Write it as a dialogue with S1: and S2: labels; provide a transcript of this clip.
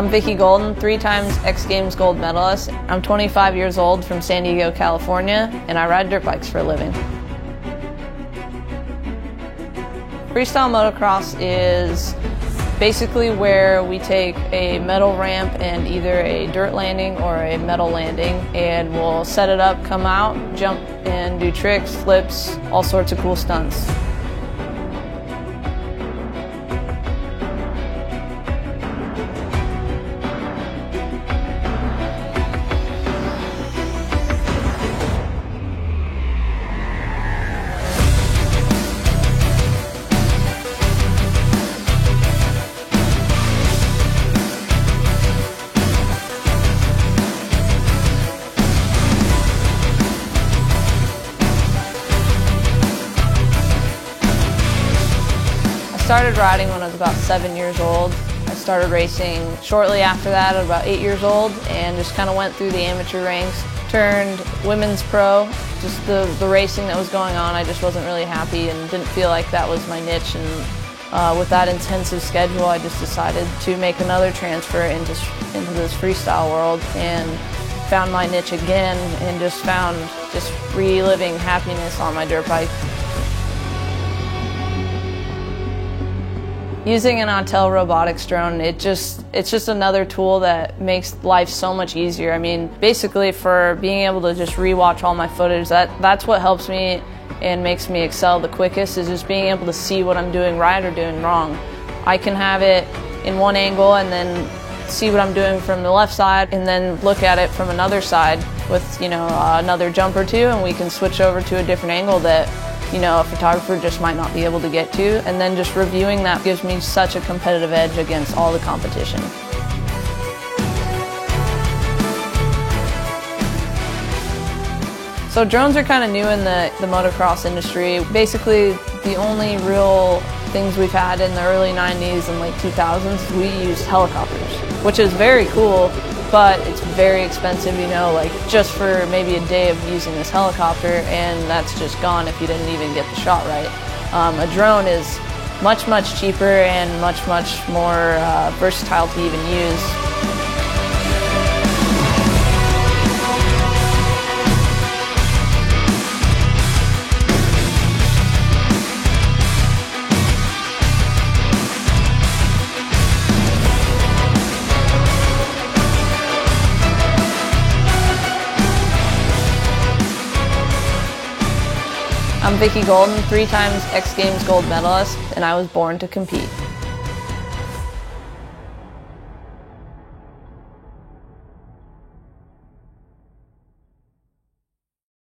S1: I'm Vicki Golden, 3 times X-Games Gold Medalist. I'm 25 years old from San Diego, California, and I ride dirt bikes for a living. Freestyle motocross is basically where we take a metal ramp and either a dirt landing or a metal landing, and we'll set it up, come out, jump, and do tricks, flips, all sorts of cool stunts. I started riding when I was about 7 years old. I started racing shortly after that at about 8 years old and just kind of went through the amateur ranks. Turned women's pro. Just the racing that was going on, I just wasn't really happy and didn't feel like that was my niche. And with that intensive schedule, I just decided to make another transfer into this freestyle world and found my niche again and just found reliving happiness on my dirt bike. Using an Autel Robotics drone, it's just another tool that makes life so much easier. I mean, basically for being able to just rewatch all my footage, that's what helps me and makes me excel the quickest, is just being able to see what I'm doing right or doing wrong. I can have it in one angle and then see what I'm doing from the left side and then look at it from another side with, another jump or two, and we can switch over to a different angle that a photographer just might not be able to get to, and then just reviewing that gives me such a competitive edge against all the competition. So drones are kind of new in the motocross industry. Basically, the only real things we've had in the early 90s and late 2000s, we used helicopters, which is very cool, but it's very expensive, like just for maybe a day of using this helicopter, and that's just gone if you didn't even get the shot right. A drone is much, much cheaper and much, much more versatile to even use. I'm Vicki Golden, 3 times X-Games Gold Medalist, and I was born to compete.